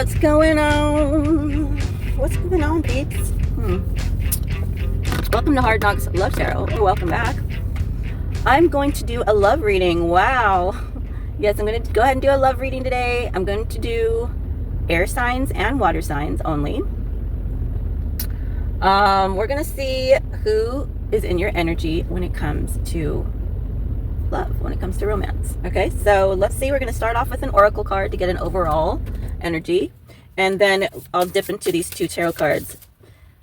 What's going on? What's going on, peeps? Welcome to Hard Knocks Love Tarot, or welcome back. I'm going to do a love reading. Wow. Yes, I'm going to go ahead and do a love reading today. I'm going to do air signs and water signs only. We're going to see who is in your energy when it comes to love, when it comes to romance. Okay, so let's see. We're going to start off with an oracle card to get an overall energy, and then I'll dip into these two tarot cards.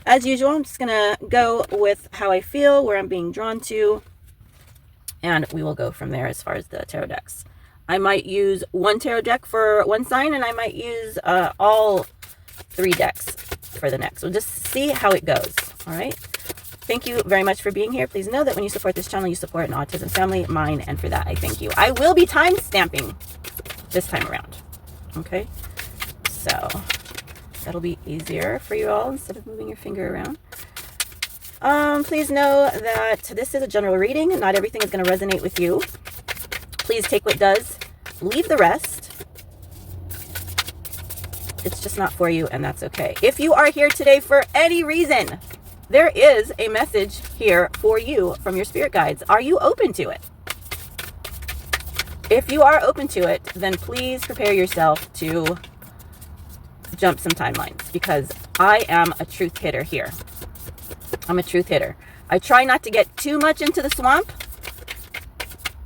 As usual, I'm just going to go with how I feel, where I'm being drawn to, and we will go from there as far as the tarot decks. I might use one tarot deck for one sign, and I might use all three decks for the next. We'll just see how it goes. All right. Thank you very much for being here. Please know that when you support this channel, you support an autism family, mine, and for that, I thank you. I will be time stamping this time around. Okay. So that'll be easier for you all instead of moving your finger around. Please know that this is a general reading and not everything is going to resonate with you. Please take what does, leave the rest. It's just not for you, and that's okay. If you are here today for any reason, there is a message here for you from your spirit guides. Are you open to it? If you are open to it, then please prepare yourself to jump some timelines, because I am a truth hitter here. I'm a truth hitter. I try not to get too much into the swamp,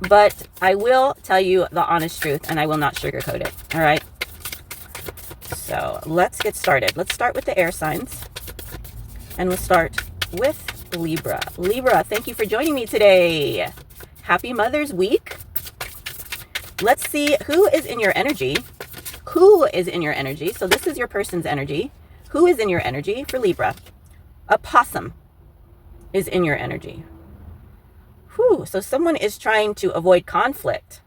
but I will tell you the honest truth, and I will not sugarcoat it. All right. So let's get started. Let's start with the air signs. And we'll start with Libra. Libra, thank you for joining me today. Happy Mother's Week. Let's see who is in your energy. Who is in your energy? So this is your person's energy. Who is in your energy for Libra? A possum is in your energy. Whew, so someone is trying to avoid conflict.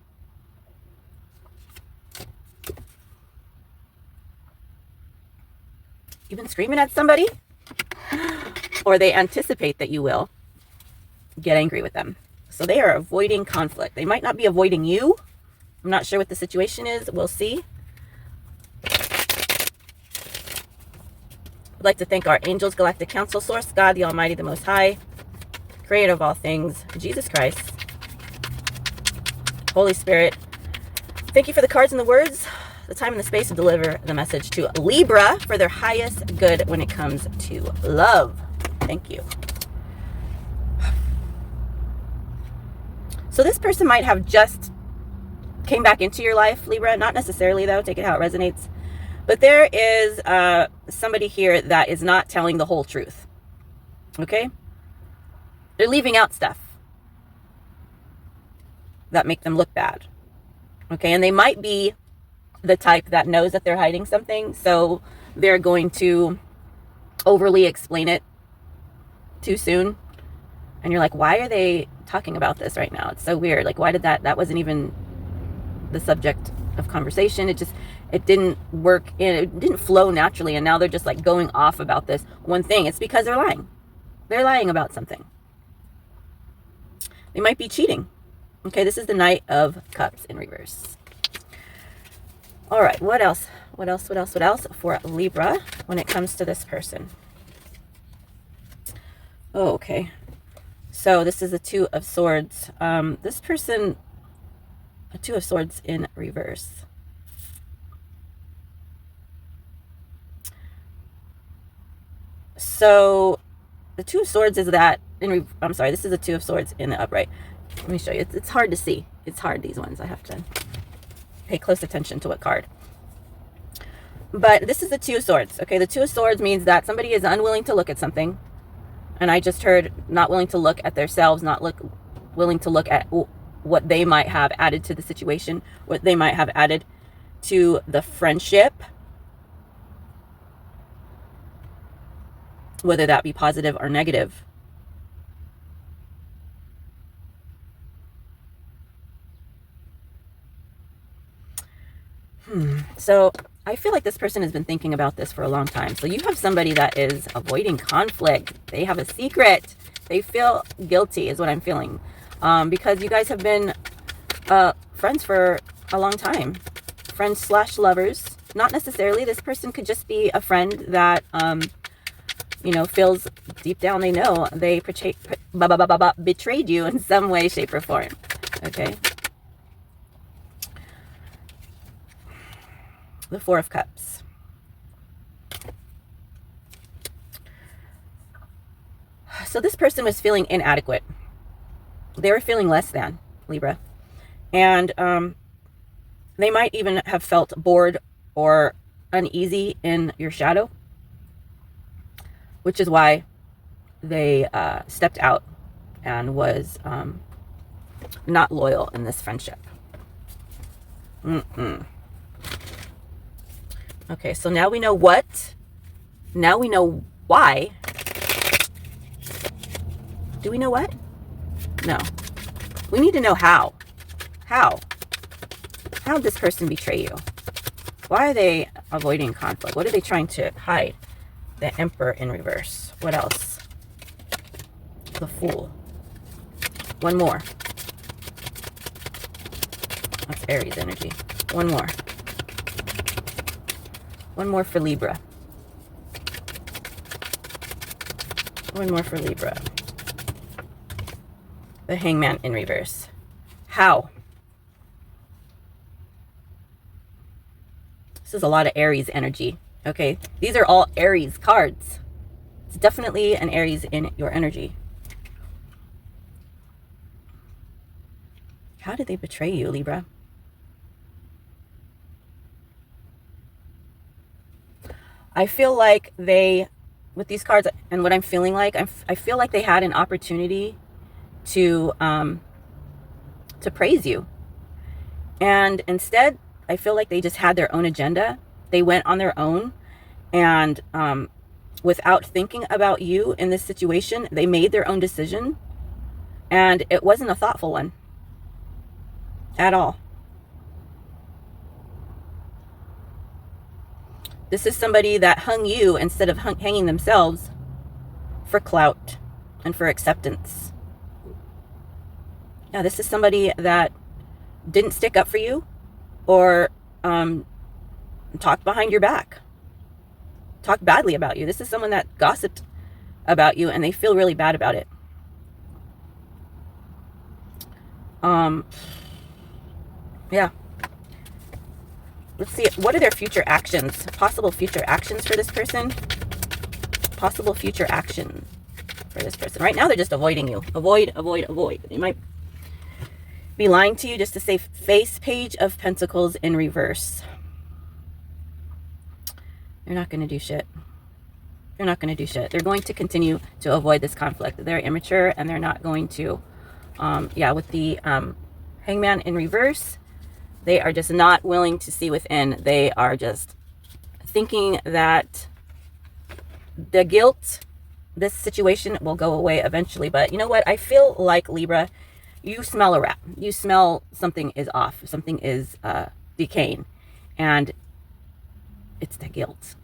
You've been screaming at somebody? Or they anticipate that you will get angry with them. So they are avoiding conflict. They might not be avoiding you. I'm not sure what the situation is. We'll see. I'd like to thank our angels, galactic council, source, God, the Almighty, the Most High, creator of all things, Jesus Christ, Holy Spirit. Thank you for the cards and the words, the time and the space to deliver the message to Libra for their highest good when it comes to love. Thank you. So this person might have just came back into your life, Libra. Not necessarily, though. Take it how it resonates. But there is somebody here that is not telling the whole truth. Okay? They're leaving out stuff that make them look bad. Okay? And they might be the type that knows that they're hiding something, so they're going to overly explain it too soon, and you're like, why are they talking about this right now? It's so weird. Like, why did that wasn't even the subject of conversation. It didn't work in, it didn't flow naturally, and now they're just like going off about this one thing. It's because they're lying about something. They might be cheating. Okay, this is the Knight of Cups in reverse. All right, what else for Libra when it comes to this person? Oh, okay. So this is the Two of Swords. This person, a Two of Swords in reverse. So the Two of Swords is that, I'm sorry, this is the Two of Swords in the upright. Let me show you. It's hard to see. It's hard, these ones. I have to pay close attention to what card. But this is the Two of Swords. Okay, the Two of Swords means that somebody is unwilling to look at something. And I just heard not willing to look at themselves, willing to look at what they might have added to the situation, what they might have added to the friendship, whether that be positive or negative. So I feel like this person has been thinking about this for a long time. So you have somebody that is avoiding conflict. They have a secret. They feel guilty is what I'm feeling. Because you guys have been friends for a long time. Friends slash lovers. not necessarily. This person could just be a friend that, you know, feels deep down they know they betrayed you in some way, shape, or form. Okay. The Four of Cups. So this person was feeling inadequate. They were feeling less than, Libra. And they might even have felt bored or uneasy in your shadow, which is why they stepped out and was not loyal in this friendship. Okay, so now we know what. Now we know why. Do we know what? No. We need to know how. How? How did this person betray you? Why are they avoiding conflict? What are they trying to hide? The Emperor in reverse. What else? The Fool. One more. That's Aries energy. One more. One more for Libra. One more for Libra. The Hangman in reverse. How? This is a lot of Aries energy. Okay, these are all Aries cards. It's definitely an Aries in your energy. How did they betray you, Libra? I feel like they, with these cards and what I'm feeling like, I feel like they had an opportunity to praise you. And instead, I feel like they just had their own agenda. They went on their own, and without thinking about you in this situation, they made their own decision, and it wasn't a thoughtful one at all. This is somebody that hung you instead of hanging themselves for clout and for acceptance. Yeah, this is somebody that didn't stick up for you or talked behind your back, talked badly about you. This is someone that gossiped about you and they feel really bad about it. Yeah. Let's see, what are their future actions? Possible future actions for this person? Possible future action for this person. Right now, they're just avoiding you. Avoid, avoid, avoid. They might be lying to you just to save face. Page of Pentacles in reverse. They're not going to do shit. They're not going to do shit. They're going to continue to avoid this conflict. They're immature and they're not going to, yeah, with the Hangman in reverse, they are just not willing to see within. They are just thinking that the guilt, this situation will go away eventually. But you know what? I feel like, Libra, you smell a rat. You smell something is off. Something is decaying. And it's the guilt.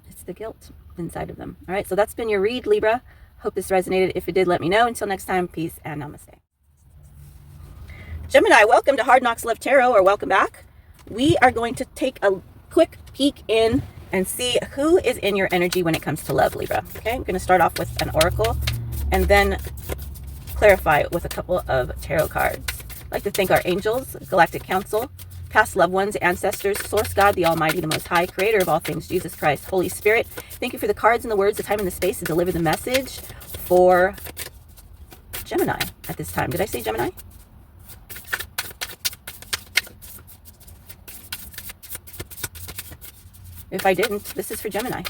It's the guilt inside of them. All right, so that's been your read, Libra. Hope this resonated. If it did, let me know. Until next time, peace and namaste. Gemini, welcome to Hard Knocks Love Tarot, or welcome back. We are going to take a quick peek in and see who is in your energy when it comes to love, Libra. Okay, I'm going to start off with an oracle and then clarify with a couple of tarot cards. I'd like to thank our angels, Galactic Council, past loved ones, ancestors, Source God, the Almighty, the Most High, Creator of all things, Jesus Christ, Holy Spirit. Thank you for the cards and the words, the time and the space to deliver the message for Gemini at this time. Did I say Gemini? If I didn't, this is for Gemini.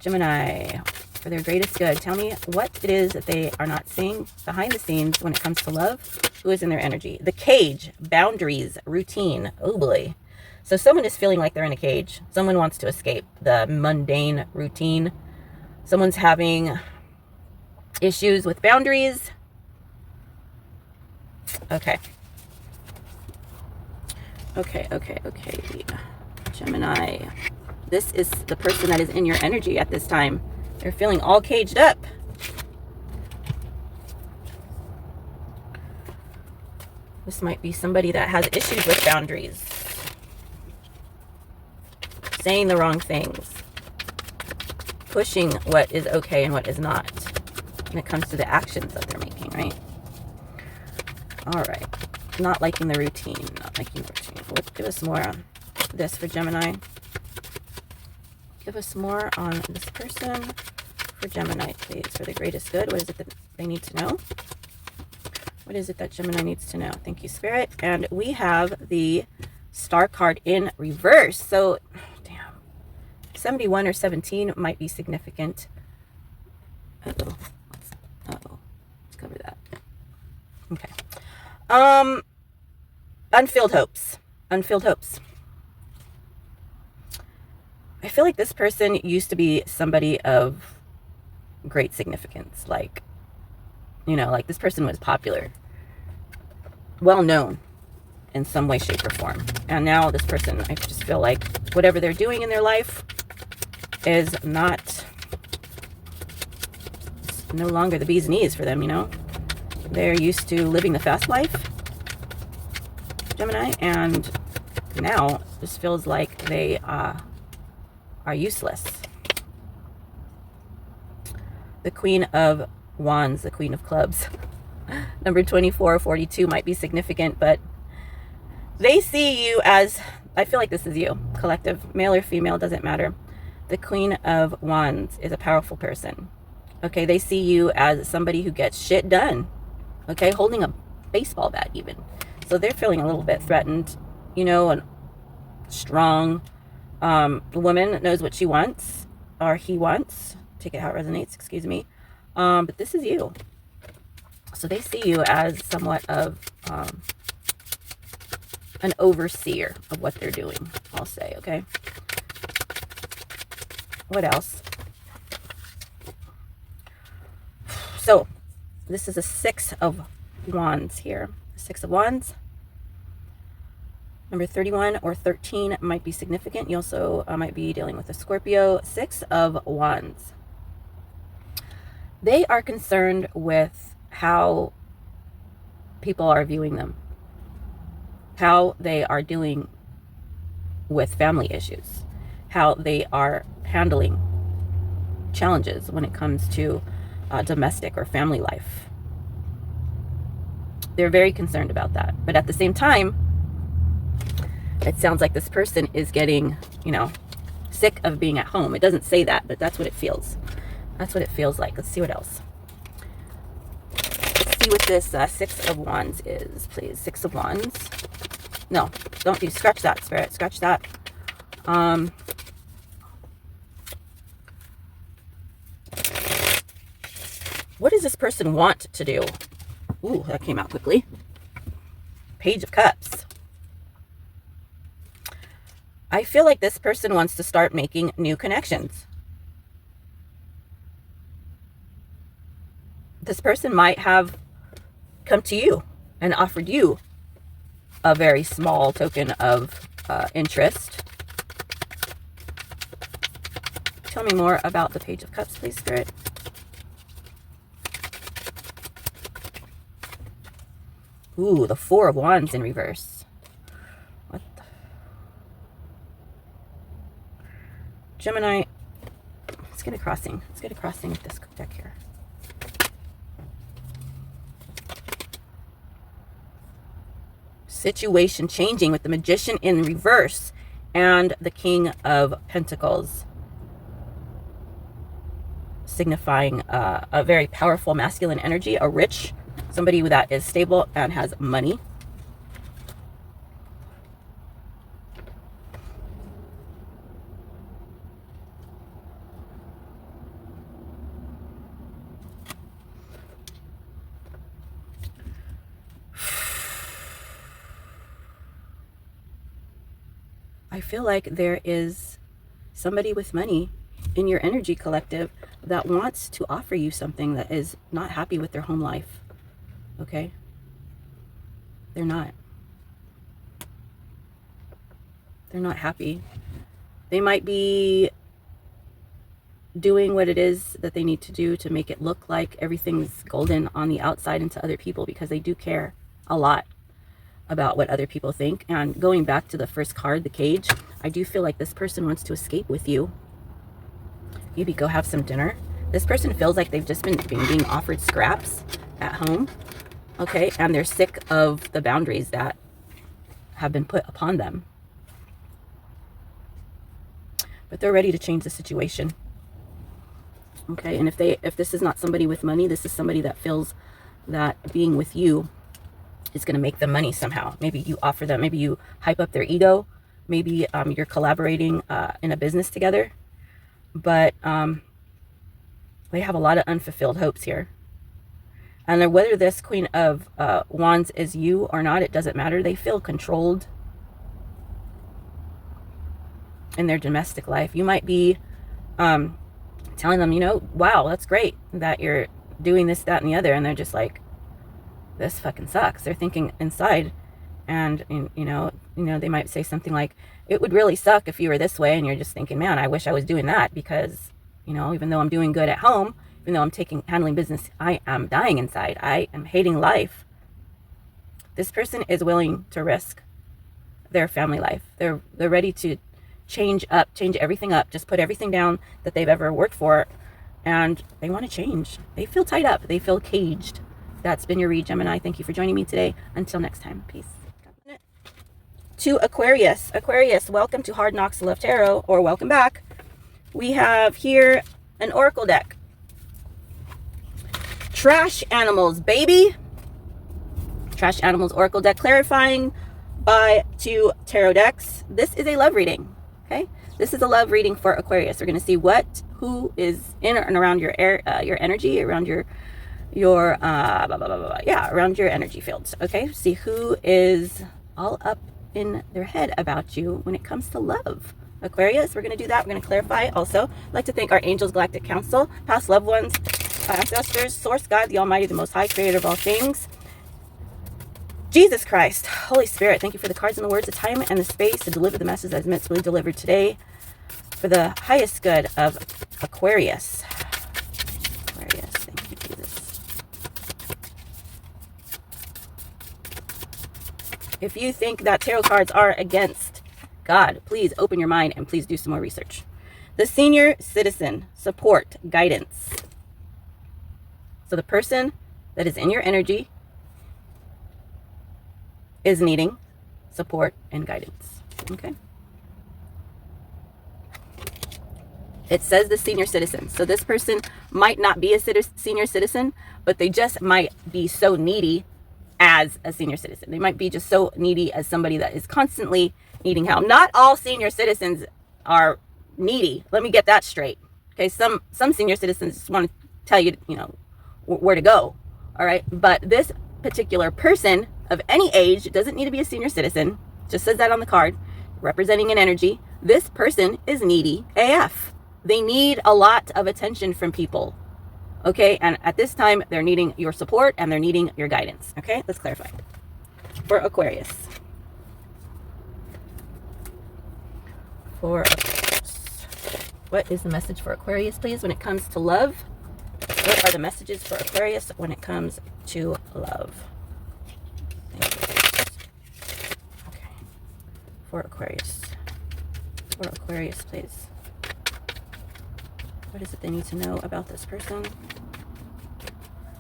Gemini, for their greatest good. Tell me what it is that they are not seeing behind the scenes when it comes to love. Who is in their energy? The cage, boundaries, routine. Oh boy. So someone is feeling like they're in a cage. Someone wants to escape the mundane routine. Someone's having issues with boundaries. Okay. Okay. Gemini, this is the person that is in your energy at this time. They're feeling all caged up. This might be somebody that has issues with boundaries. saying the wrong things, pushing what is okay and what is not when it comes to the actions that they're making, right? All right. Not liking the routine. Not liking the routine. Give us more on this for Gemini. Give us more on this person for Gemini, please, for the greatest good. What is it that they need to know? What is it that Gemini needs to know? Thank you, Spirit. And we have the Star card in reverse. So, damn. 71 or 17 might be significant. Uh-oh. Uh-oh. Let's cover that. Okay. Unfilled hopes. Unfilled hopes. I feel like this person used to be somebody of great significance. Like, you know, like this person was popular, well known in some way, shape, or form. And now this person, I just feel like whatever they're doing in their life is not, no longer the bee's knees for them, you know? They're used to living the fast life, Gemini, and now this feels like they are useless. The Queen of Wands, the Queen of Clubs. Number 24, 42 might be significant, but they see you as, I feel like this is you, collective, male or female, doesn't matter. The Queen of Wands is a powerful person. Okay, they see you as somebody who gets shit done. Okay, holding a baseball bat even. So they're feeling a little bit threatened. You know, a strong woman knows what she wants, or he wants. Take it how it resonates, excuse me. But this is you. So they see you as somewhat of an overseer of what they're doing, I'll say, okay? What else? So, this is a 6 of Wands here. 6 of Wands. Number 31 or 13 might be significant. You also might be dealing with a Scorpio. 6 of Wands. They are concerned with how people are viewing them, how they are dealing with family issues, how they are handling challenges when it comes to domestic or family life. They're very concerned about that. But at the same time, it sounds like this person is getting, you know, sick of being at home. It doesn't say that, but that's what it feels. That's what it feels like. Let's see what else. Let's see what this 6 of Wands is, please. 6 of Wands. No, don't do. Scratch that, Spirit. Scratch that. What does this person want to do? Ooh, that came out quickly. Page of Cups. I feel like this person wants to start making new connections. This person might have come to you and offered you a very small token of interest. Tell me more about the Page of Cups, please, Spirit. Ooh, the 4 of Wands in reverse. What the? Gemini, let's get a crossing. Let's get a crossing with this deck here. Situation changing with the Magician in reverse and the King of Pentacles, signifying a very powerful masculine energy, a rich, somebody that is stable and has money. I feel like there is somebody with money in your energy collective that wants to offer you something that is not happy with their home life. Okay? They're not. They're not happy. They might be doing what it is that they need to do to make it look like everything's golden on the outside and to other people, because they do care a lot about what other people think. And going back to the first card, the Cage, I do feel like this person wants to escape with you. Maybe go have some dinner. This person feels like they've just been being offered scraps at home, okay? And they're sick of the boundaries that have been put upon them. But they're ready to change the situation, okay? And if this is not somebody with money, this is somebody that feels that being with you is going to make them money somehow. Maybe you offer them, maybe you hype up their ego, maybe you're collaborating in a business together, but they have a lot of unfulfilled hopes here. And whether this Queen of Wands is you or not, it doesn't matter. They feel controlled in their domestic life. You might be telling them, you know, wow, that's great that you're doing this, that, and the other. And they're just like, this fucking sucks. They're thinking inside. And, you know, they might say something like, it would really suck if you were this way. And you're just thinking, man, I wish I was doing that because, you know, even though I'm doing good at home, even though I'm handling business, I am dying inside. I am hating life. This person is willing to risk their family life. They're ready to change everything up, just put everything down that they've ever worked for, and they want to change. They feel tied up. They feel caged. That's been your read, Gemini. Thank you for joining me today. Until next time, peace. To Aquarius. Aquarius, welcome to Hard Knocks Love Tarot, or welcome back. We have here an oracle deck. Trash animals, baby. Trash animals oracle deck, clarifying by 2 tarot decks. This is a love reading. Okay, this is a love reading for Aquarius. We're going to see who is in and around your energy, around your around your energy fields. Okay, see who is all up in their head about you when it comes to love. Aquarius, we're going to do that. We're going to clarify. Also, I'd like to thank our angels, galactic council, past loved ones, ancestors, source, God, the Almighty, the Most High, creator of all things. Jesus Christ, Holy Spirit, thank you for the cards and the words, the time and the space to deliver the message that is meant to be delivered today for the highest good of Aquarius. Aquarius, thank you, Jesus. If you think that tarot cards are against God, please open your mind and please do some more research. The senior citizen, support, guidance. So the person that is in your energy is needing support and guidance. Okay. It says the senior citizen. So this person might not be a senior citizen, but they just might be so needy as a senior citizen. They might be just so needy as somebody that is constantly needing help. Not all senior citizens are needy. Let me get that straight. Okay. Some senior citizens just want to tell you, you know, where to go. All right. But this particular person of any age, doesn't need to be a senior citizen, just says that on the card, representing an energy. This person is needy AF. They need a lot of attention from people. Okay, and at this time, they're needing your support and they're needing your guidance. Okay, let's clarify. For Aquarius. What is the message for Aquarius, please, when it comes to love? What are the messages for Aquarius when it comes to love? Okay. For Aquarius. For Aquarius, please. What is it they need to know about this person?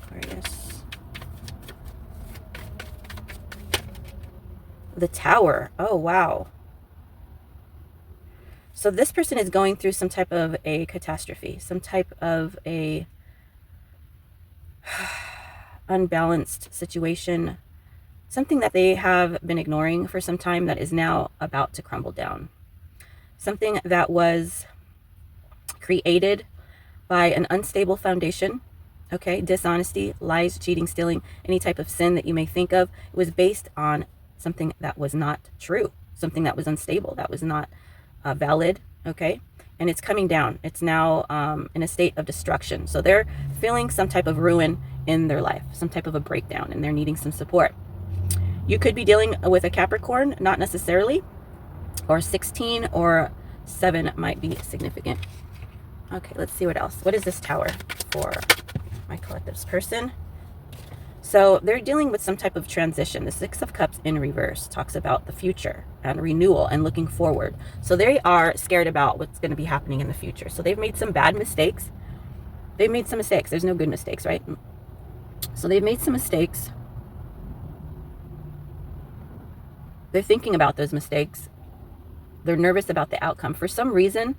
Aquarius. The Tower. Oh, wow. So this person is going through some type of a catastrophe, some type of a unbalanced situation, something that they have been ignoring for some time that is now about to crumble down. Something that was created by an unstable foundation, okay? Dishonesty, lies, cheating, stealing, any type of sin that you may think of, it was based on something that was not true, something that was unstable, that was not valid, okay? And it's coming down. It's now in a state of destruction. So they're feeling some type of ruin in their life, some type of a breakdown, and they're needing some support. You could be dealing with a Capricorn, not necessarily, or 16 or 7 might be significant. Okay, let's see what else. What is this Tower for my collective's person? So they're dealing with some type of transition. The Six of Cups in reverse talks about the future and renewal and looking forward. So they are scared about what's going to be happening in the future. So they've made some bad mistakes. They've made some mistakes. There's no good mistakes, right? So they've made some mistakes. They're thinking about those mistakes. They're nervous about the outcome. For some reason,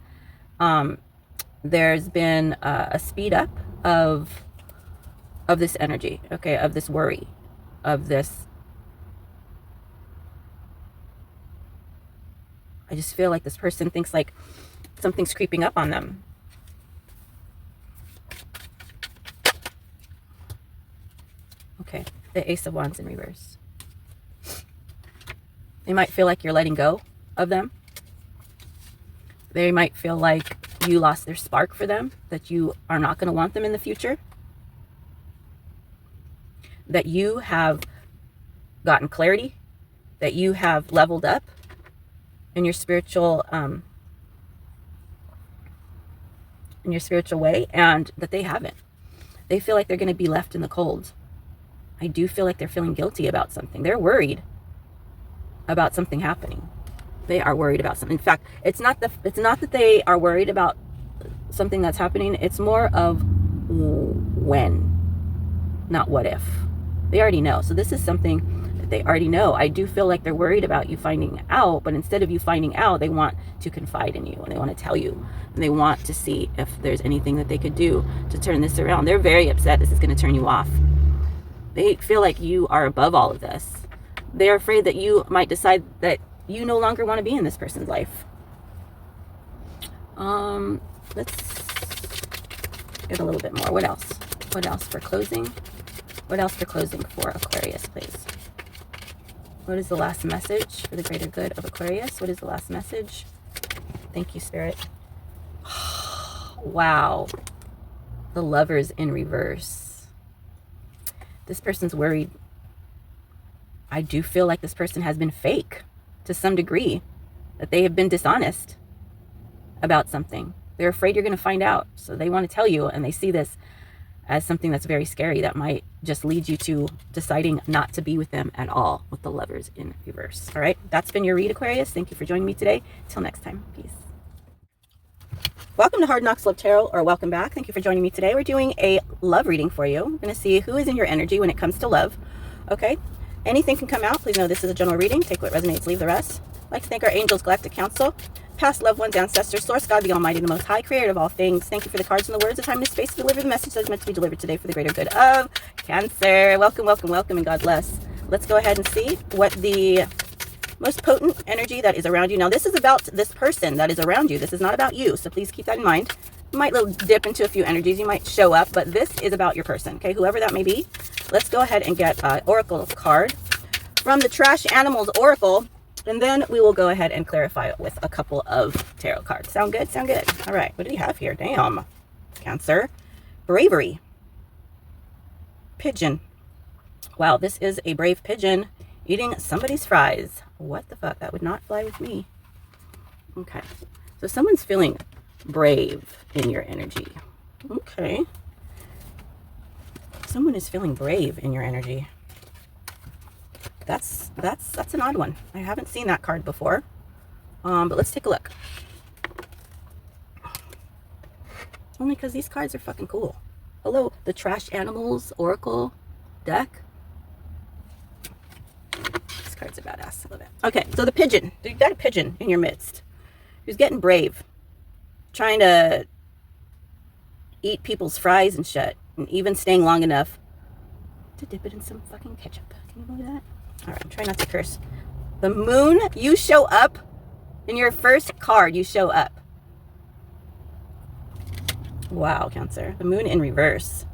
there's been a speed up of this energy, okay, of this worry, of this. I just feel like this person thinks like something's creeping up on them. Okay, the Ace of Wands in reverse. They might feel like you're letting go of them. They might feel like you lost their spark for them, that you are not going to want them in the future, that you have gotten clarity, that you have leveled up in your spiritual way, and that they haven't. They feel like they're going to be left in the cold. I do feel like they're feeling guilty about something. They're worried about something happening. They are worried about something. In fact, it's not that they are worried about something that's happening. It's more of when, not what if. They already know. So this is something that they already know. I do feel like they're worried about you finding out, but instead of you finding out, they want to confide in you and they want to tell you, and they want to see if there's anything that they could do to turn this around. They're very upset this is going to turn you off. They feel like you are above all of this. They're afraid that you might decide that you no longer want to be in this person's life. Let's get a little bit more. What else? What else for closing? What else for closing for Aquarius, please? What is the last message for the greater good of Aquarius? What is the last message? Thank you, Spirit. Wow. The Lovers in reverse. This person's worried. I do feel like this person has been fake to some degree, that they have been dishonest about something. They're afraid you're going to find out. So they want to tell you, and they see this as something that's very scary that might just lead you to deciding not to be with them at all, with the Lovers in reverse. All right, that's been your read, Aquarius. Thank you for joining me today. Till next time, peace. Welcome to Hard Knocks Love Tarot, or welcome back. Thank you for joining me today. We're doing a love reading for you. We're going to see who is in your energy when it comes to love. Okay, anything can come out. Please know this is a general reading. Take what resonates, leave the rest. I'd like to thank our angels, galactic council, past loved ones, ancestors, source, God, the Almighty, the Most High, creator of all things. Thank you for the cards and the words, the time and the space to deliver the message that is meant to be delivered today for the greater good of Cancer. Welcome, welcome, welcome, and God bless. Let's go ahead and see what the most potent energy that is around you. Now, this is about this person that is around you. This is not about you, so please keep that in mind. You might little dip into a few energies. You might show up, but this is about your person, okay? Whoever that may be. Let's go ahead and get an oracle card from the Trash Animals Oracle. And then we will go ahead and clarify it with a couple of tarot cards. Sound good? Sound good. All right. What do we have here? Damn. Cancer. Bravery. Pigeon. Wow, this is a brave pigeon eating somebody's fries. What the fuck? That would not fly with me. Okay. So someone's feeling brave in your energy. Okay. Someone is feeling brave in your energy. That's an odd one. I haven't seen that card before. But let's take a look. Only because these cards are fucking cool. Hello, the Trash Animals Oracle deck. This card's a badass. I love it. Okay, so the pigeon. You got a pigeon in your midst who's getting brave, trying to eat people's fries and shit, and even staying long enough to dip it in some fucking ketchup. Can you believe that? All right, I'm trying not to curse. The Moon, you show up in your first card. You show up. Wow, Cancer. The Moon in reverse.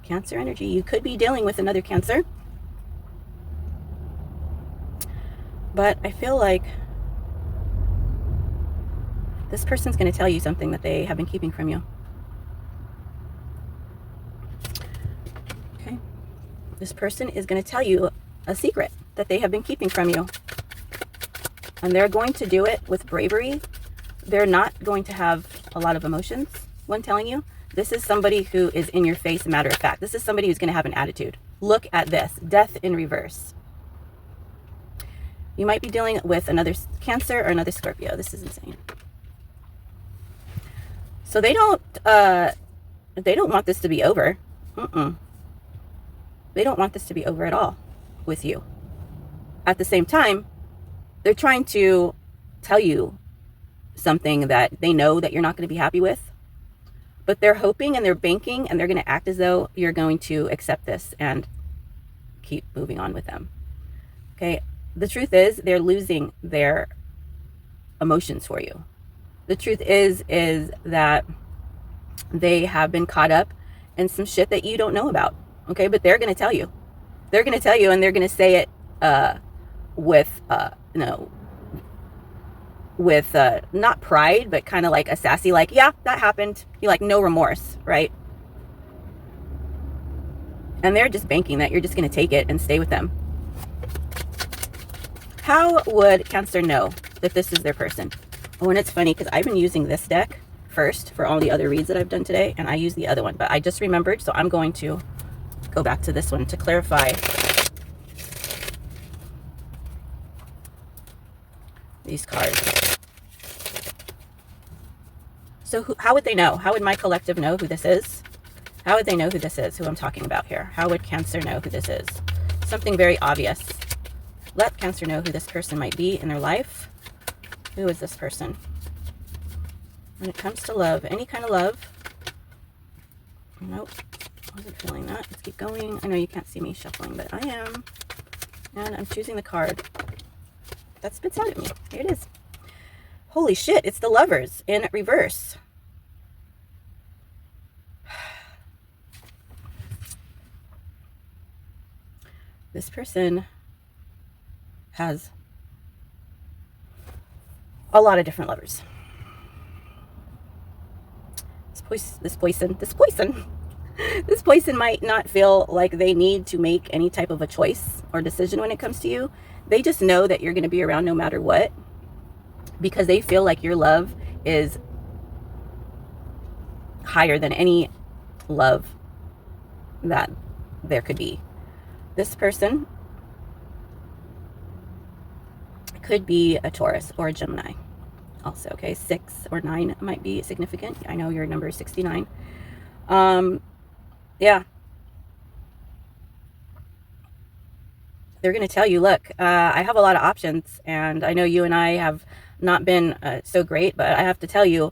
Cancer energy. You could be dealing with another Cancer. But I feel like this person's going to tell you something that they have been keeping from you. This person is going to tell you a secret that they have been keeping from you. And they're going to do it with bravery. They're not going to have a lot of emotions when telling you. This is somebody who is in your face, matter of fact. This is somebody who's going to have an attitude. Look at this. Death in reverse. You might be dealing with another Cancer or another Scorpio. This is insane. So they don't want this to be over. They don't want this to be over at all with you. At the same time, they're trying to tell you something that they know that you're not going to be happy with, but they're hoping and they're banking and they're going to act as though you're going to accept this and keep moving on with them. Okay. The truth is they're losing their emotions for you. The truth is that they have been caught up in some shit that you don't know about. Okay. But they're going to tell you. They're going to tell you, and they're going to say it with not pride, but kind of like a sassy, like, yeah, that happened. You like no remorse, right? And they're just banking that you're just going to take it and stay with them. How would Cancer know that this is their person? Oh, and it's funny because I've been using this deck first for all the other reads that I've done today, and I use the other one, but I just remembered, so I'm going to go back to this one to clarify these cards. So how would they know? How would my collective know who this is? How would they know who this is, who I'm talking about here? How would Cancer know who this is? Something very obvious. Let Cancer know who this person might be in their life. Who is this person? When it comes to love, any kind of love. Nope, wasn't feeling that. Let's keep going. I know you can't see me shuffling, but I am. And I'm choosing the card that spits out at me. Here it is. Holy shit, it's the Lovers in reverse. This person has a lot of different lovers. This poison might not feel like they need to make any type of a choice or decision when it comes to you. They just know that you're going to be around no matter what, because they feel like your love is higher than any love that there could be. This person could be a Taurus or a Gemini also, okay? 6 or 9 might be significant. I know your number is 69. Yeah. They're going to tell you, look, I have a lot of options, and I know you and I have not been so great, but I have to tell you,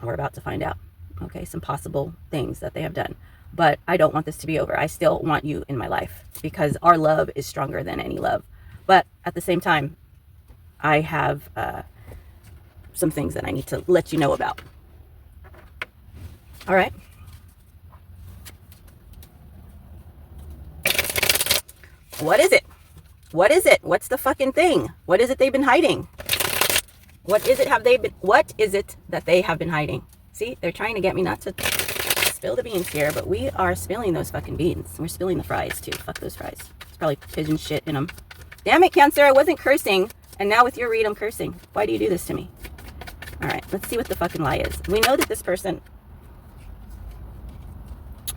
we're about to find out, okay, some possible things that they have done. But I don't want this to be over. I still want you in my life because our love is stronger than any love. But at the same time, I have some things that I need to let you know about. All right. What is it? What is it? What's the fucking thing? What is it they've been hiding? What is it what is it that they have been hiding? See, they're trying to get me not to spill the beans here, but we are spilling those fucking beans. We're spilling the fries too. Fuck those fries. It's probably pigeon shit in them. Damn it, Cancer. I wasn't cursing. And now with your read, I'm cursing. Why do you do this to me? All right, let's see what the fucking lie is. We know that this person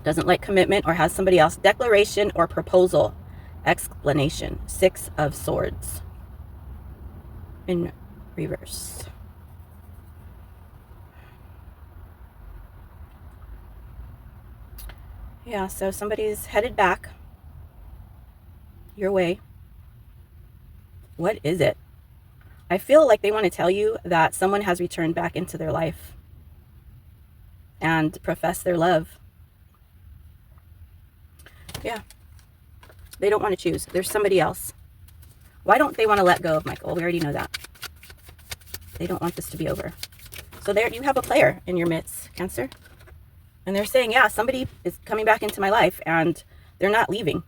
doesn't like commitment or has somebody else. Declaration or proposal. Explanation. 6 of Swords. In reverse. Yeah, so somebody's headed back your way. What is it? I feel like they want to tell you that someone has returned back into their life and profess their love. Yeah. They don't want to choose. There's somebody else. Why don't they want to let go of Michael? We already know that. They don't want this to be over. So there you have a player in your midst, Cancer. And they're saying, yeah, somebody is coming back into my life and they're not leaving.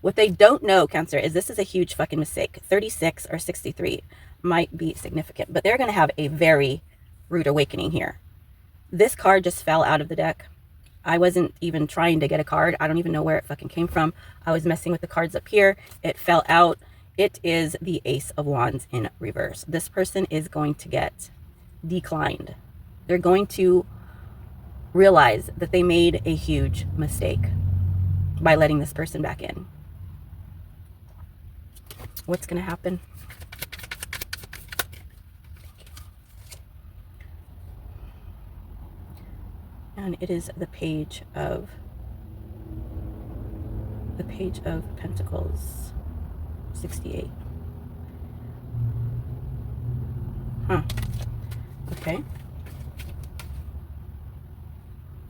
What they don't know, Cancer, is this is a huge fucking mistake. 36 or 63 might be significant, but they're going to have a very rude awakening here. This card just fell out of the deck. I wasn't even trying to get a card. I don't even know where it fucking came from. I was messing with the cards up here. It fell out. It is the Ace of Wands in reverse. This person is going to get declined. They're going to realize that they made a huge mistake by letting this person back in. What's going to happen? And it is the Page of Pentacles, 68. Huh. Okay.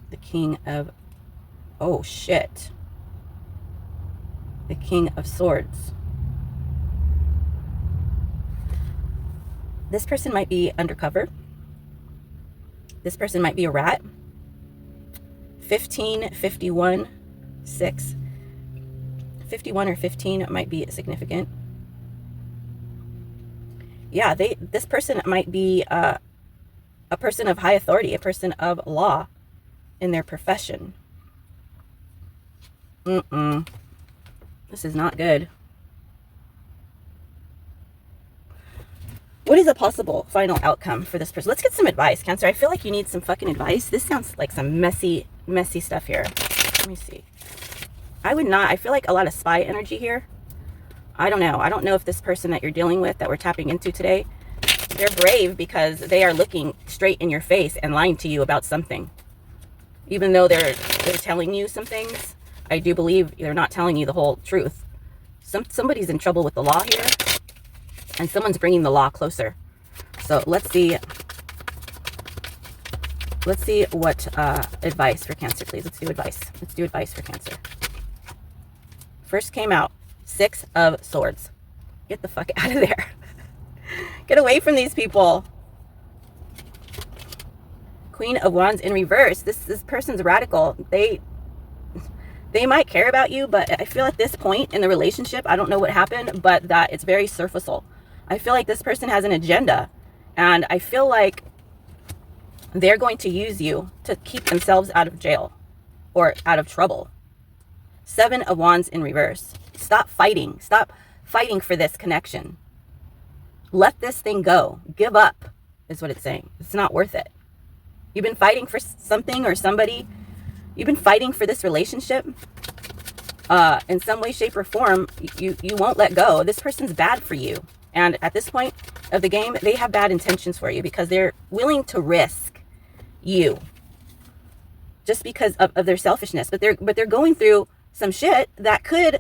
The King of, oh shit. The King of Swords. This person might be undercover. This person might be a rat. 15, 51, 6. 51 or 15 might be significant. Yeah, this person might be a person of high authority, a person of law in their profession. This is not good. What is a possible final outcome for this person? Let's get some advice, Cancer. I feel like you need some fucking advice. This sounds like some messy stuff here. Let me see. I feel like a lot of spy energy here. I don't know. I don't know if this person that you're dealing with, that we're tapping into today, they're brave because they are looking straight in your face and lying to you about something. Even though they're telling you some things, I do believe they're not telling you the whole truth. Somebody's in trouble with the law here, and someone's bringing the law closer. So let's see what advice for Cancer, please. Let's do advice for Cancer. First came out, 6 of Swords. Get the fuck out of there. Get away from these people. Queen of Wands in reverse. This person's radical. They might care about you, but I feel at this point in the relationship, I don't know what happened, but that it's very surfacial. I feel like this person has an agenda, and I feel like they're going to use you to keep themselves out of jail or out of trouble. 7 of Wands in reverse. Stop fighting. Stop fighting for this connection. Let this thing go. Give up is what it's saying. It's not worth it. You've been fighting for something or somebody. You've been fighting for this relationship. In some way, shape, or form, you won't let go. This person's bad for you. And at this point of the game, they have bad intentions for you because they're willing to risk you just because of their selfishness. But they're going through some shit that could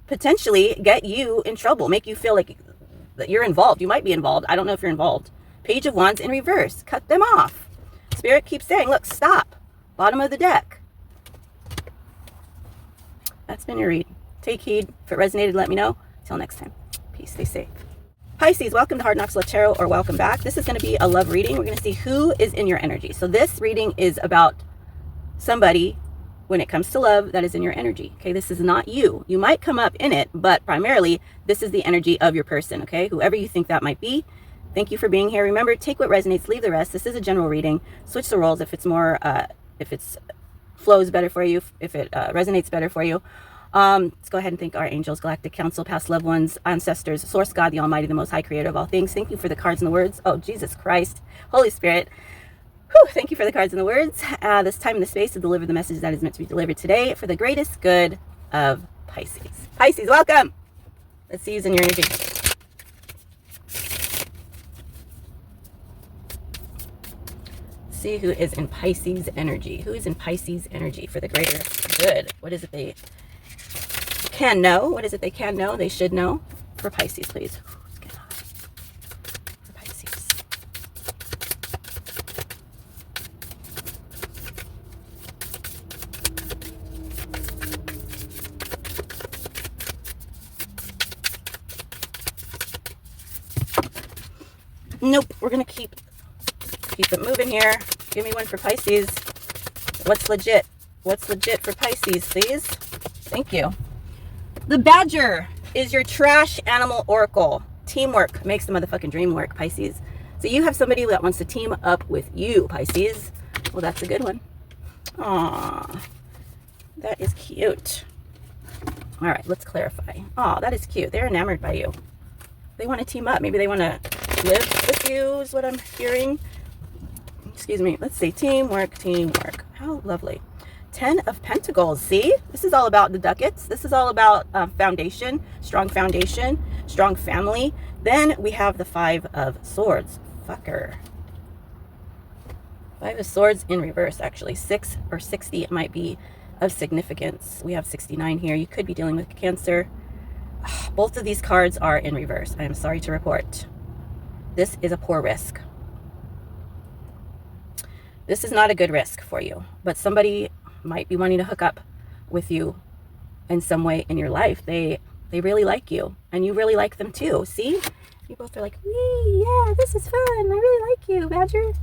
potentially get you in trouble, make you feel like that you're involved. You might be involved. I don't know if you're involved. Page of Wands in reverse. Cut them off. Spirit keeps saying, look, stop. Bottom of the deck. That's been your read. Take heed. If it resonated, let me know. Till next time. Peace. Stay safe. Pisces, welcome to Hard Knocks Love Tarot, or welcome back. This is going to be a love reading. We're going to see who is in your energy. So this reading is about somebody, when it comes to love, that is in your energy. Okay, this is not you. You might come up in it, but primarily this is the energy of your person. Okay, whoever you think that might be. Thank you for being here. Remember, take what resonates, leave the rest. This is a general reading. Switch the roles if it's more, if it's flows better for you, if it resonates better for you. Let's go ahead and thank our angels, galactic council, past loved ones, ancestors, source God, the Almighty, the Most High, Creator of all things. Thank you for the cards and the words. Oh, Jesus Christ, Holy Spirit. Whew, thank you for the cards and the words. This time and the space to deliver the message that is meant to be delivered today for the greatest good of Pisces. Pisces, welcome. Let's see who's in your energy. See who is in Pisces energy. Who is in Pisces energy for the greater good? What is it they can know? What is it they can know? They should know for Pisces, please. Let's get high. For Pisces. Nope, we're gonna keep it moving here. Give me one for Pisces. What's legit? What's legit for Pisces, please? Thank you. The Badger is your trash animal oracle. Teamwork makes the motherfucking dream work, Pisces. So you have somebody that wants to team up with you, Pisces. Well, that's a good one. Aww, that is cute. All right, let's clarify. Aw, that is cute. They're enamored by you. They want to team up. Maybe they want to live with you is what I'm hearing. Excuse me. Let's see. Teamwork, teamwork. How lovely. 10 of Pentacles. See, this is all about the ducats. This is all about foundation, strong family. Then we have the 5 of Swords. Fucker. 5 of Swords in reverse, actually. 6 or 60, it might be of significance. We have 69 here. You could be dealing with Cancer. Both of these cards are in reverse. I am sorry to report. This is a poor risk. This is not a good risk for you, but somebody might be wanting to hook up with you in some way in your life. They really like you, and you really like them too. See? You both are like, wee, yeah, this is fun. I really like you, Badger.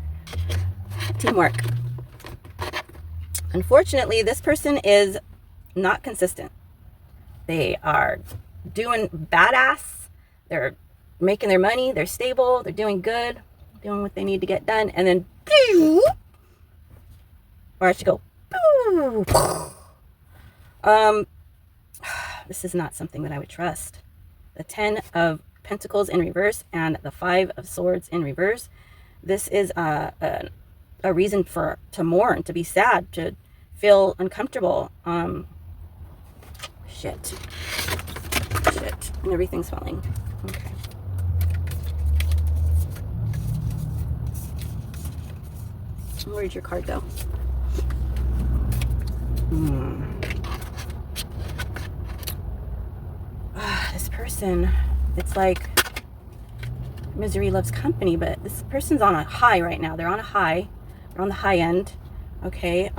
Teamwork. Unfortunately, this person is not consistent. They are doing badass. They're making their money. They're stable. They're doing good. Doing what they need to get done. And then, or I should go, this is not something that I would trust. The 10 of Pentacles in reverse and the 5 of Swords in reverse. This is a reason to mourn, to be sad, to feel uncomfortable. Shit. And everything's falling. Okay. Where'd your card go? This person, it's like misery loves company, but this person's on a high right now. They're on a high. They're on the high end. Okay.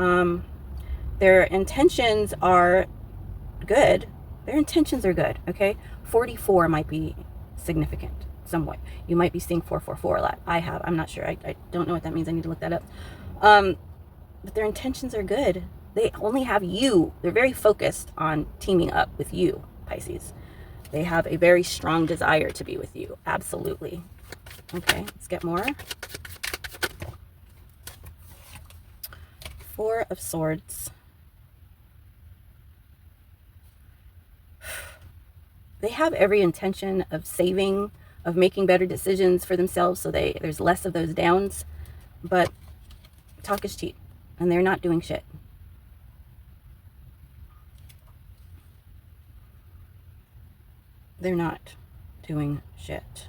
Their intentions are good. Their intentions are good. Okay. 44 might be significant somewhat. You might be seeing 444 a lot. I'm not sure. I don't know what that means. I need to look that up. But their intentions are good. They only have you. They're very focused on teaming up with you, Pisces. They have a very strong desire to be with you. Absolutely. Okay, let's get more. 4 of Swords. They have every intention of saving, of making better decisions for themselves, so there's less of those downs. But talk is cheap, and they're not doing shit. They're not doing shit.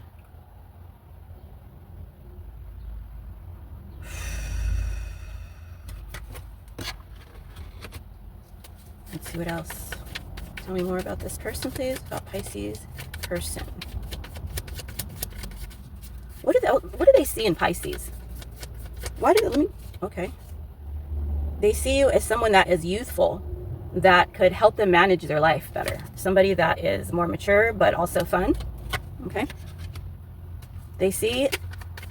Let's see what else. Tell me more about this person, please. About Pisces person. What do they see in Pisces? Okay. They see you as someone that is youthful, that could help them manage their life better. Somebody that is more mature, but also fun. Okay. They see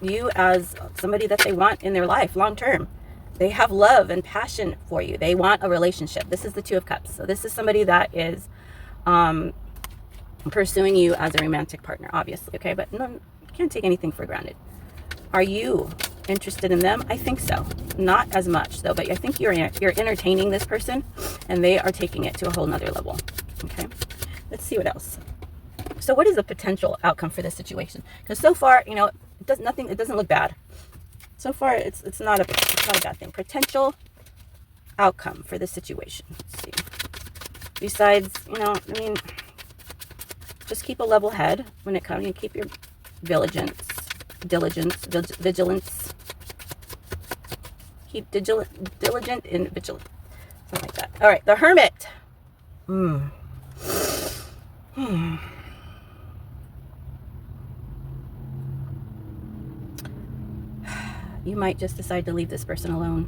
you as somebody that they want in their life long term. They have love and passion for you. They want a relationship. This is the 2 of Cups. So this is somebody that is pursuing you as a romantic partner, obviously. Okay. But no, you can't take anything for granted. Are you interested in them? I think so. Not as much though, but I think you're entertaining this person, and they are taking it to a whole nother level. Okay, let's see what else. So what is the potential outcome for this situation? Because so far, you know, it doesn't look bad. So far, it's not a bad thing. Potential outcome for this situation. Let's see. Besides, you know, I mean, just keep a level head when it comes. You keep your vigilance. Keep diligent and vigilant. Something like that. All right, the Hermit. You might just decide to leave this person alone.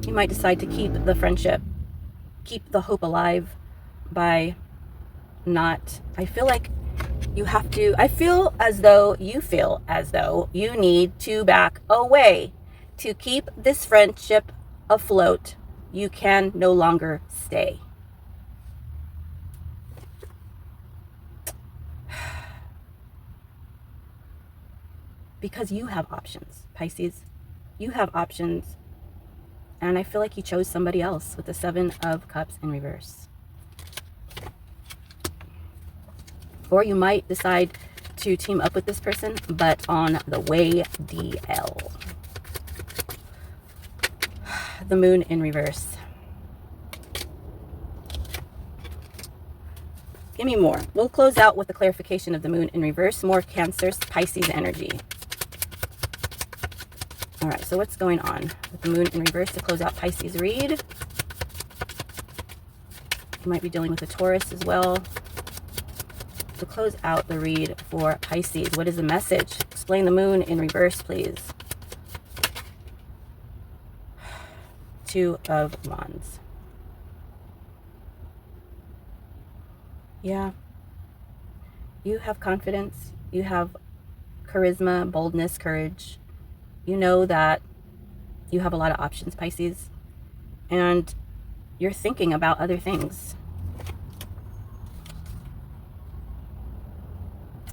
You might decide to keep the friendship, keep the hope alive by not, I feel as though you need to back away. To keep this friendship afloat, you can no longer stay. Because you have options, Pisces. You have options. And I feel like you chose somebody else with the 7 of Cups in reverse. Or you might decide to team up with this person, but on the way DL. the moon in reverse? Give me more. We'll close out with the clarification of the moon in reverse. More Cancer, Pisces energy. All right, so what's going on with the moon in reverse to close out Pisces read? You might be dealing with a Taurus as well. To close out the read for Pisces, what is the message? Explain the moon in reverse, please. Two of Wands. Yeah. You have confidence. You have charisma, boldness, courage. You know that you have a lot of options, Pisces. And you're thinking about other things.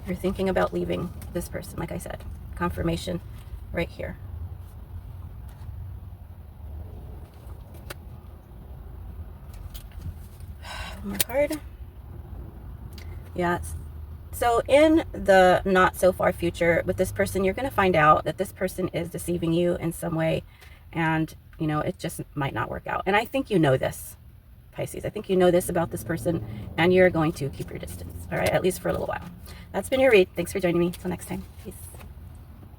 You're thinking about leaving this person, like I said. Confirmation right here. One more card. Yeah. So in the not so far future with this person, you're going to find out that this person is deceiving you in some way. And, you know, it just might not work out. And I think you know this, Pisces. I think you know this about this person, and you're going to keep your distance. All right, at least for a little while. That's been your read. Thanks for joining me. Till next time. Peace.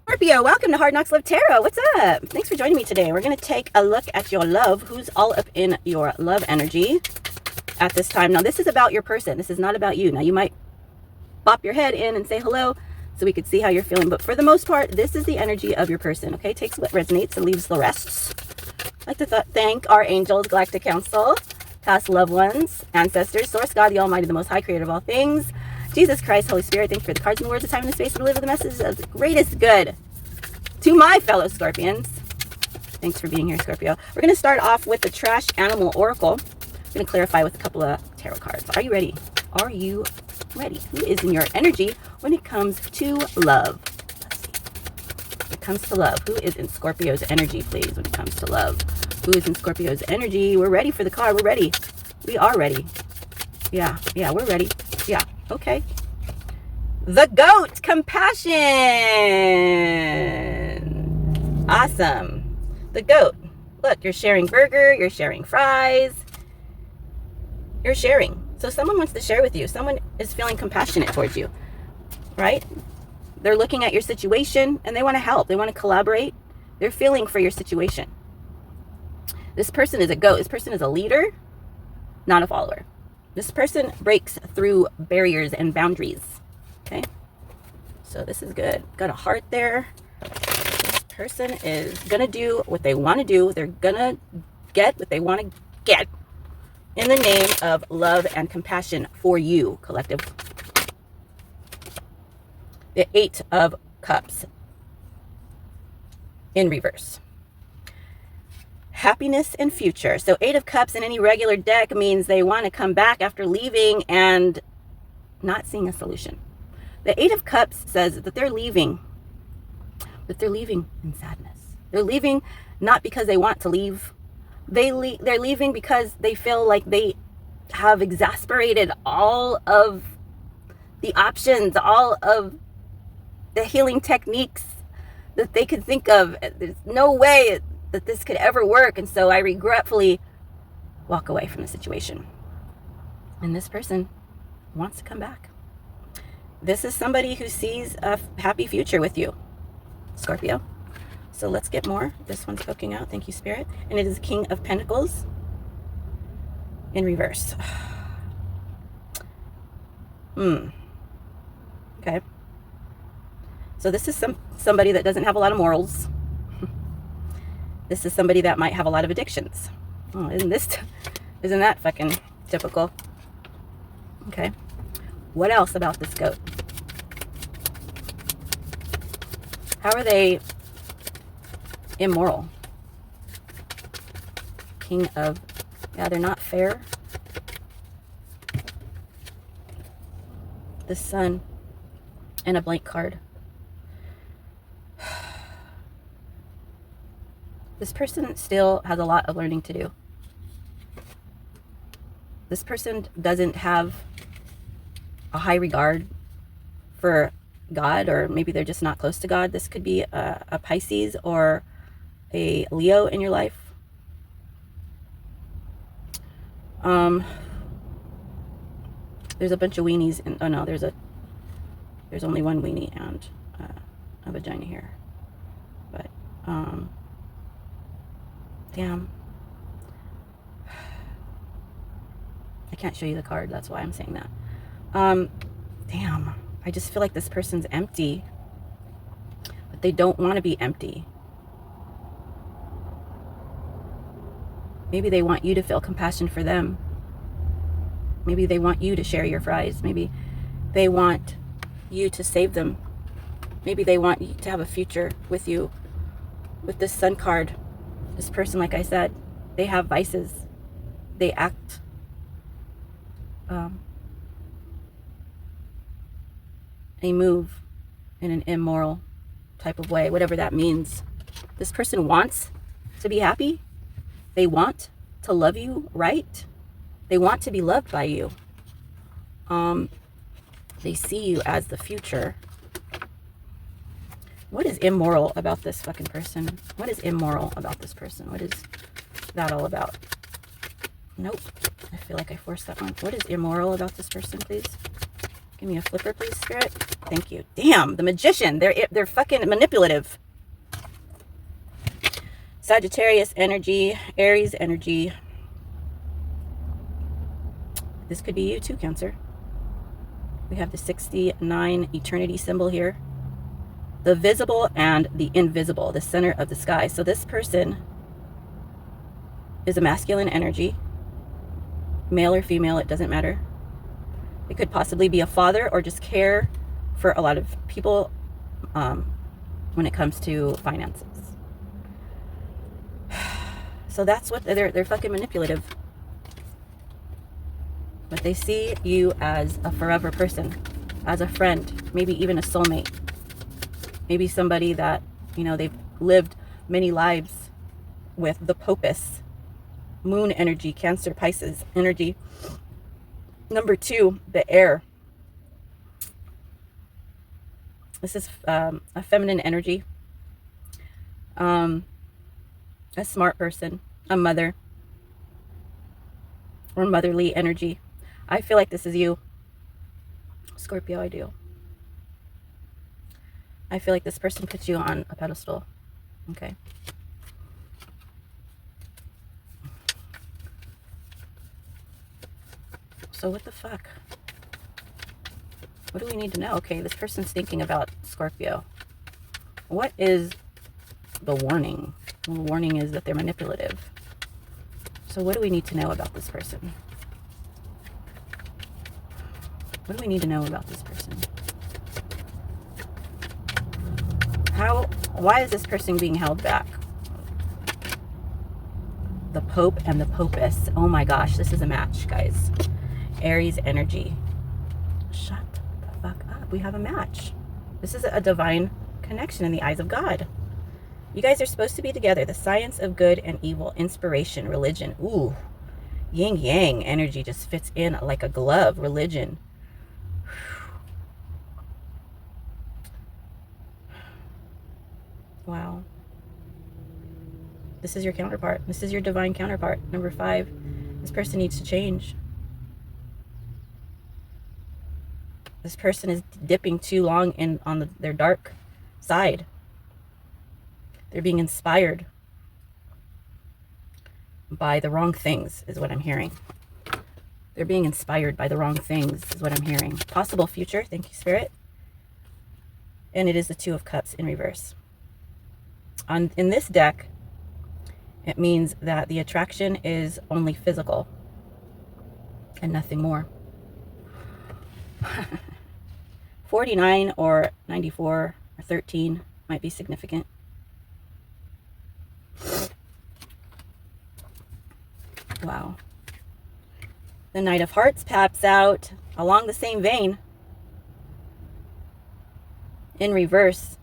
Scorpio, welcome to Hard Knocks Love Tarot. What's up? Thanks for joining me today. We're going to take a look at your love. Who's all up in your love energy at this time? Now, this is about your person. This is not about you. Now, you might pop your head in and say hello so we could see how you're feeling. But for the most part, this is the energy of your person, okay? Takes what resonates and leaves the rest. I'd like to thank our angels, Galactic Council, past loved ones, ancestors, Source God, the Almighty, the Most High, Creator of all things, Jesus Christ, Holy Spirit. Thank you for the cards and the words of time and the space to deliver the message of the greatest good to my fellow Scorpions. Thanks for being here, Scorpio. We're going to start off with the Trash Animal Oracle. I'm going to clarify with a couple of tarot cards. Are you ready? Are you ready? Who is in your energy when it comes to love? Let's see. When it comes to love, who is in Scorpio's energy, please, when it comes to love? Who is in Scorpio's energy? We're ready for the card. We're ready. We are ready. Yeah, we're ready. Yeah, okay. The Goat, Compassion. Awesome. The Goat. Look, you're sharing burger. You're sharing fries. You're sharing. So someone wants to share with you. Someone is feeling compassionate towards you, right? They're looking at your situation and they want to help. They want to collaborate. They're feeling for your situation. This person is a goat. This person is a leader, not a follower. This person breaks through barriers and boundaries, okay? So this is good. Got a heart there. This person is going to do what they want to do. They're going to get what they want to get. In the name of love and compassion for you, collective. The Eight of Cups in reverse. Happiness and future. So Eight of Cups in any regular deck means they want to come back after leaving and not seeing a solution. The Eight of Cups says that they're leaving, but they're leaving in sadness. They're leaving not because they want to leave. They're leaving because they feel like they have exasperated all of the options, all of the healing techniques that they could think of. There's no way that this could ever work. And so I regretfully walk away from the situation. And this person wants to come back. This is somebody who sees a happy future with you, Scorpio. So let's get more. This one's poking out. Thank you, Spirit. And it is King of Pentacles in reverse. Okay. So this is somebody that doesn't have a lot of morals. This is somebody that might have a lot of addictions. Oh, isn't that fucking typical? Okay. What else about this goat? How are they immoral? King of, yeah, they're not fair. The Sun and a blank card. This person still has a lot of learning to do. This person doesn't have a high regard for God, or maybe they're just not close to God. This could be a Pisces or a Leo in your life. There's a bunch of weenies in, oh no, there's only one weenie and a vagina here. But, damn. I can't show you the card, that's why I'm saying that. Damn. I just feel like this person's empty. But they don't want to be empty. Maybe they want you to feel compassion for them. Maybe they want you to share your fries. Maybe they want you to save them. Maybe they want you to have a future with you. With this Sun card, this person, like I said, they have vices. They act they move in an immoral type of way, whatever that means. This person wants to be happy. They want to love you right. They want to be loved by you. They see you as the future. What is immoral about this fucking person? What is immoral about this person? What is that all about? Nope. I feel like I forced that one. What is immoral about this person, please? Give me a flipper, please, Spirit. Thank you. Damn, the Magician. They're fucking manipulative. Sagittarius energy, Aries energy. This could be you too, Cancer. We have the 69 eternity symbol here. The visible and the invisible, the center of the sky. So this person is a masculine energy. Male or female, it doesn't matter. It could possibly be a father or just care for a lot of people when it comes to finances. So that's what they're fucking manipulative. But they see you as a forever person, as a friend, maybe even a soulmate. Maybe somebody that, you know, they've lived many lives with. The Popus, moon energy, Cancer, Pisces energy. Number 2, the air. This is a feminine energy. A smart person, a mother, or motherly energy. I feel like this is you, Scorpio. I do. I feel like this person puts you on a pedestal. Okay. So what the fuck? What do we need to know? Okay, this person's thinking about Scorpio. What is the warning? Well, the warning is that they're manipulative. So what do we need to know about this person? What do we need to know about this person? Why is this person being held back? The Pope and the Popus. Oh my gosh, this is a match, guys. Aries energy. Shut the fuck up. We have a match. This is a divine connection in the eyes of God. You guys are supposed to be together. The science of good and evil, inspiration, religion. Ooh, yin yang energy just fits in like a glove. Religion. Wow. This is your counterpart. This is your divine counterpart. Number 5. This person needs to change. This person is dipping too long in on their dark side. They're being inspired by the wrong things, is what I'm hearing. They're being inspired by the wrong things, is what I'm hearing. Possible future. Thank you, Spirit. And it is the 2 of Cups in reverse. In this deck, it means that the attraction is only physical and nothing more. 49 or 94 or 13 might be significant. Wow. The Knight of Hearts pops out along the same vein. In reverse.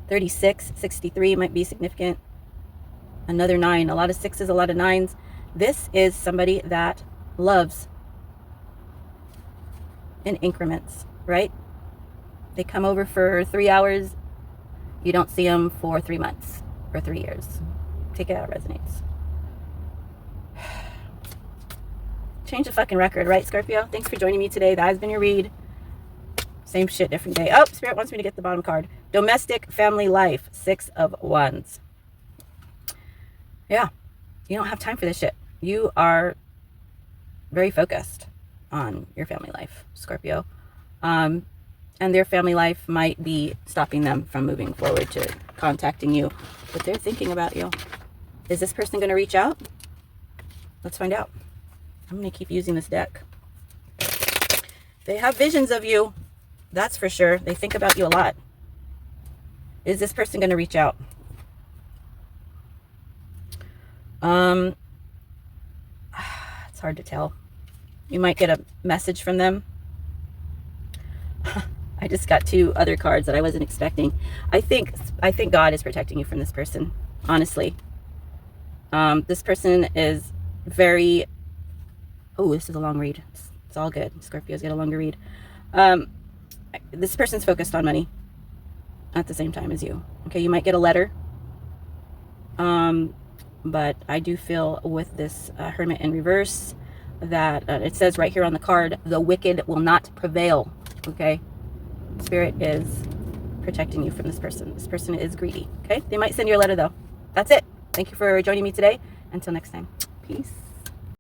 36, 63 might be significant. Another 9. A lot of 6s, a lot of 9s. This is somebody that loves in increments, right? They come over for 3 hours. You don't see them for 3 months or 3 years. Take it out, it resonates. Change the fucking record, right, Scorpio? Thanks for joining me today. That has been your read. Same shit, different day. Oh, Spirit wants me to get the bottom card. Domestic family life. 6 of Wands. Yeah. You don't have time for this shit. You are very focused on your family life, Scorpio. And their family life might be stopping them from moving forward to contacting you. But they're thinking about you. Is this person going to reach out? Let's find out. I'm going to keep using this deck. They have visions of you. That's for sure. They think about you a lot. Is this person going to reach out? It's hard to tell. You might get a message from them. I just got 2 other cards that I wasn't expecting. I think God is protecting you from this person, honestly. This person is very... Oh, this is a long read. It's all good. Scorpios get a longer read. This person's focused on money at the same time as you. Okay, you might get a letter. But I do feel with this Hermit in reverse that it says right here on the card, the wicked will not prevail. Okay, Spirit is protecting you from this person. This person is greedy. Okay, they might send you a letter though. That's it. Thank you for joining me today. Until next time. Peace.